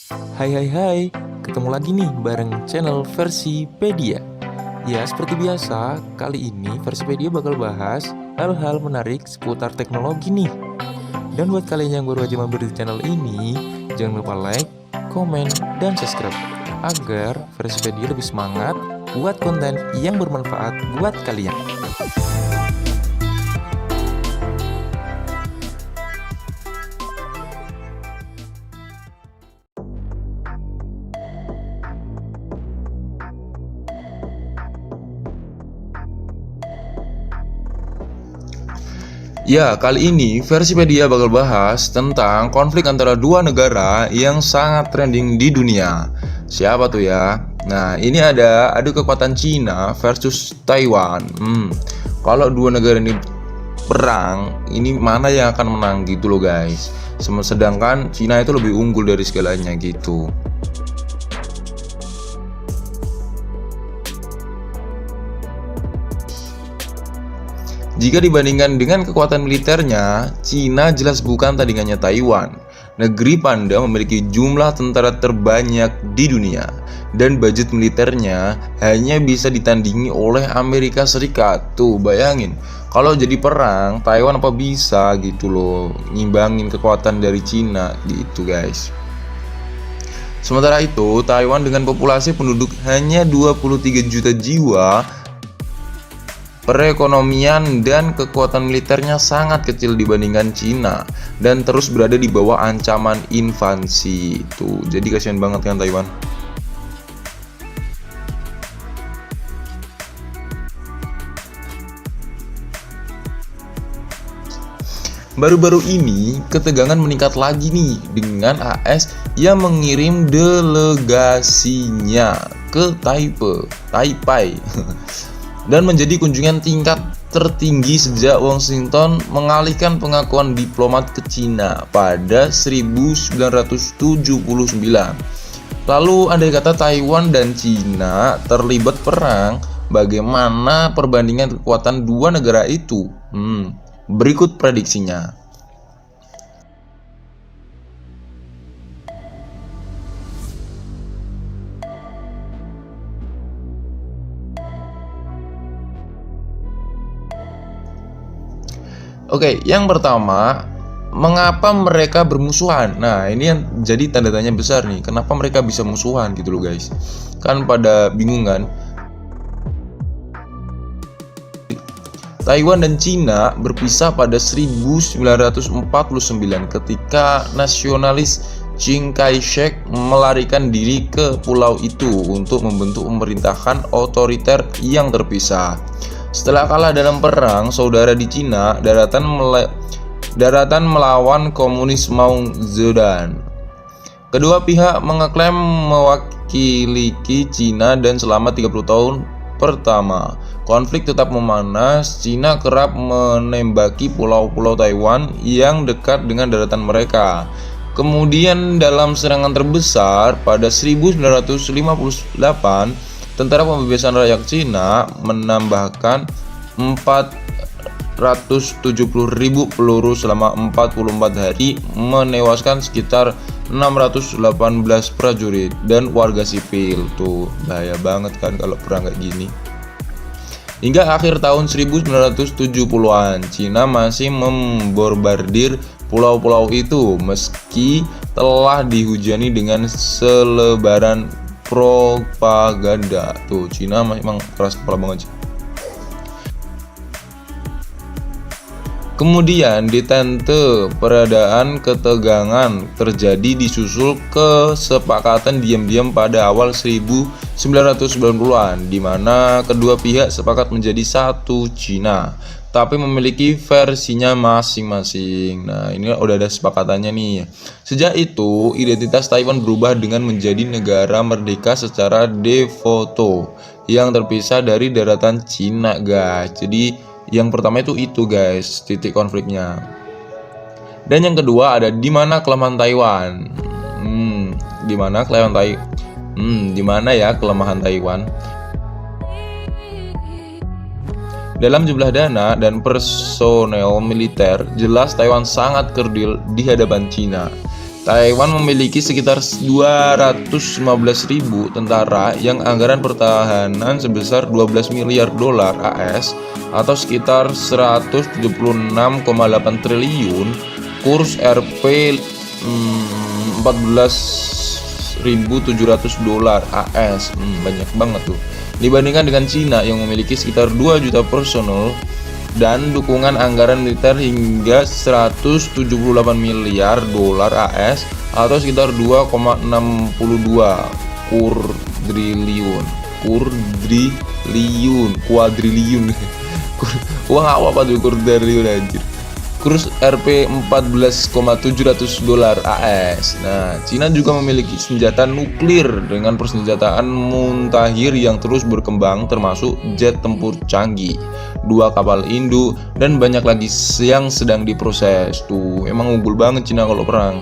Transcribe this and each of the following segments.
Hai hai hai, ketemu lagi nih bareng channel Versipedia. Ya seperti biasa, kali ini Versipedia bakal bahas hal-hal menarik seputar teknologi nih. Dan buat kalian yang baru aja mampir di channel ini, jangan lupa like, komen, dan subscribe agar Versipedia lebih semangat buat konten yang bermanfaat buat kalian. Ya, kali ini Versipedia bakal bahas tentang konflik antara dua negara yang sangat trending di dunia. Siapa tuh ya? Nah, ini ada adu kekuatan Cina versus Taiwan. Kalau dua negara ini perang, ini mana yang akan menang gitu loh guys. Sedangkan Cina itu lebih unggul dari segalanya gitu. Jika dibandingkan dengan kekuatan militernya, Cina jelas bukan tandingannya Taiwan. Negeri Panda memiliki jumlah tentara terbanyak di dunia, dan budget militernya hanya bisa ditandingi oleh Amerika Serikat. Tuh, bayangin, kalau jadi perang, Taiwan apa bisa gitu loh, ngimbangin kekuatan dari Cina gitu guys. Sementara itu, Taiwan dengan populasi penduduk hanya 23 juta jiwa, perekonomian dan kekuatan militernya sangat kecil dibandingkan Cina dan terus berada di bawah ancaman invasi. Tuh, jadi kasihan banget kan Taiwan. Baru-baru ini ketegangan meningkat lagi nih dengan AS yang mengirim delegasinya ke Taipei dan menjadi kunjungan tingkat tertinggi sejak Washington mengalihkan pengakuan diplomat ke Cina pada 1979. Lalu andai kata Taiwan dan Cina terlibat perang, bagaimana perbandingan kekuatan dua negara itu? Berikut prediksinya. Oke, yang pertama, mengapa mereka bermusuhan? Nah, ini yang jadi tanda tanya besar nih. Kenapa mereka bisa musuhan gitu loh guys? Kan pada bingung kan? Taiwan dan Cina berpisah pada 1949 ketika nasionalis Chiang Kai-shek melarikan diri ke pulau itu untuk membentuk pemerintahan otoriter yang terpisah. Setelah kalah dalam perang saudara di Cina, daratan melawan komunis Mao Zedong. Kedua pihak mengeklaim mewakili Cina dan selama 30 tahun pertama, konflik tetap memanas. Cina kerap menembaki pulau-pulau Taiwan yang dekat dengan daratan mereka. Kemudian dalam serangan terbesar pada 1958, Tentara Pembebasan Rakyat Cina menambahkan 470.000 peluru selama 44 hari, menewaskan sekitar 618 prajurit dan warga sipil. Tuh, bahaya banget kan kalau perang kayak gini. Hingga akhir tahun 1970-an, Cina masih membombardir pulau-pulau itu meski telah dihujani dengan selebaran propaganda. Tuh, Cina memang keras kepala banget. Kemudian di tente peredaan ketegangan terjadi disusul kesepakatan diam-diam pada awal 1990-an, di mana kedua pihak sepakat menjadi satu Cina, tapi memiliki versinya masing-masing. Nah, ini udah ada sepakatannya nih. Sejak itu, identitas Taiwan berubah dengan menjadi negara merdeka secara de facto yang terpisah dari daratan Cina, guys. Jadi yang pertama itu guys, titik konfliknya. Dan yang kedua ada di mana kelemahan Taiwan. Di mana ya kelemahan Taiwan? Dalam jumlah dana dan personel militer, jelas Taiwan sangat kerdil di hadapan Cina. Taiwan memiliki sekitar 215.000 tentara yang anggaran pertahanan sebesar 12 miliar dolar AS atau sekitar 176,8 triliun, kurs Rp 14.700 dolar AS. Banyak banget tuh. Dibandingkan dengan Cina yang memiliki sekitar 2 juta personel dan dukungan anggaran militer hingga 178 miliar dolar AS atau sekitar 2,62 kuadriliun. Uang apa tuh kuadriliun anjir. Kurs Rp 14,700 dolar AS. Nah, Cina juga memiliki senjata nuklir dengan persenjataan muntahir yang terus berkembang, termasuk jet tempur canggih, 2 kapal induk, dan banyak lagi yang sedang diproses. Tuh, emang unggul banget Cina kalau perang.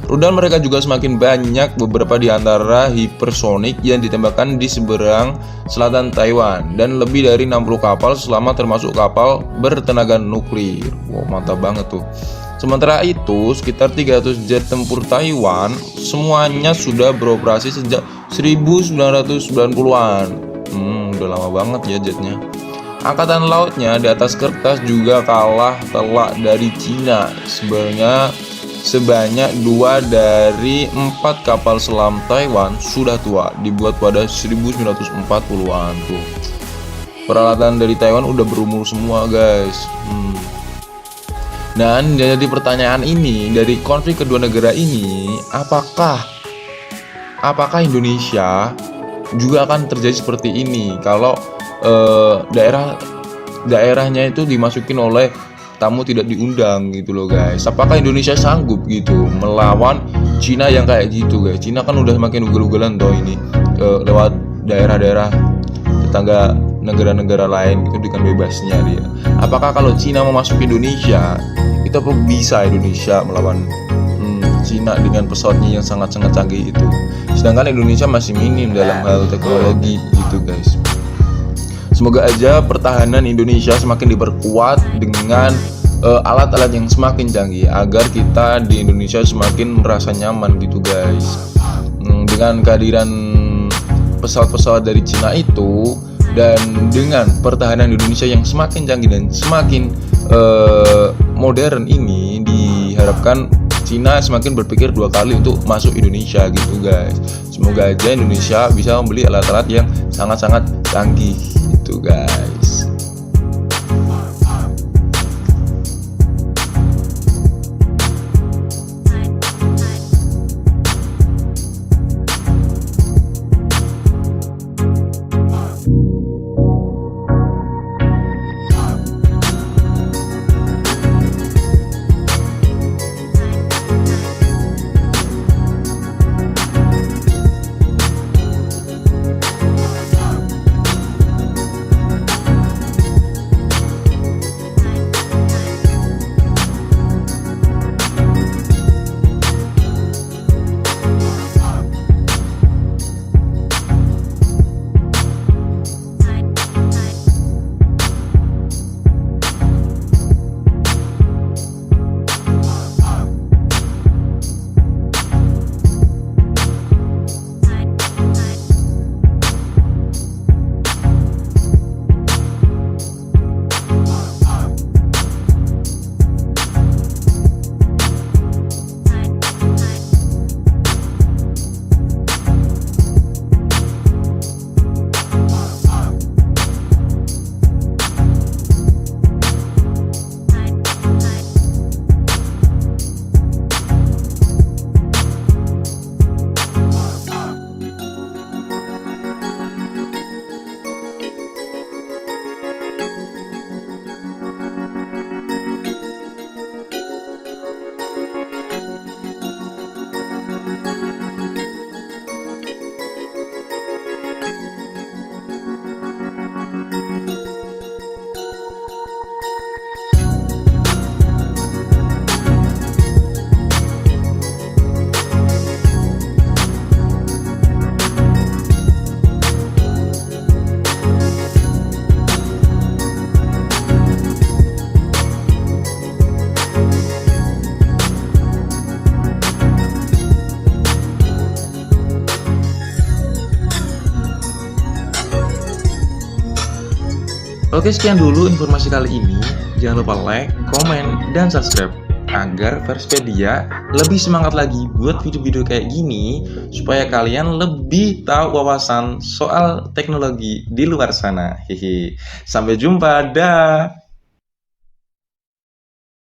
Rudal mereka juga semakin banyak, beberapa di antara hipersonik yang ditembakkan di seberang selatan Taiwan, dan lebih dari 60 kapal selama termasuk kapal bertenaga nuklir. Wow, mantap banget tuh. Sementara itu, sekitar 300 jet tempur Taiwan semuanya sudah beroperasi sejak 1990-an. Udah lama banget ya jetnya. Angkatan lautnya di atas kertas juga kalah telak dari Cina. Sebanyak 2 dari 4 kapal selam Taiwan sudah tua, dibuat pada 1940-an tuh. Peralatan dari Taiwan udah berumur semua guys. Dan jadi pertanyaan ini, dari konflik kedua negara ini, apakah Indonesia juga akan terjadi seperti ini kalau daerahnya itu dimasukin oleh tamu tidak diundang gitu loh guys. Apakah Indonesia sanggup gitu melawan Cina yang kayak gitu guys? Cina kan udah semakin ugal-ugalan toh ini lewat daerah-daerah tetangga negara-negara lain gitu dengan bebasnya dia. Apakah kalau Cina mau masuk Indonesia, itu apa bisa Indonesia melawan Cina dengan pesawatnya yang sangat-sangat canggih itu? Sedangkan Indonesia masih minim dalam hal teknologi gitu guys. Semoga aja pertahanan Indonesia semakin diperkuat dengan alat-alat yang semakin canggih agar kita di Indonesia semakin merasa nyaman gitu guys. Dengan kehadiran pesawat-pesawat dari Cina itu dan dengan pertahanan Indonesia yang semakin canggih dan semakin modern ini, diharapkan Cina semakin berpikir 2 kali untuk masuk Indonesia gitu guys. Semoga aja Indonesia bisa membeli alat-alat yang sangat-sangat canggih gitu guys. Oke, sekian dulu informasi kali ini. Jangan lupa like, komen, dan subscribe agar Verspedia lebih semangat lagi buat video-video kayak gini supaya kalian lebih tahu wawasan soal teknologi di luar sana. Hehe. Sampai jumpa, dah.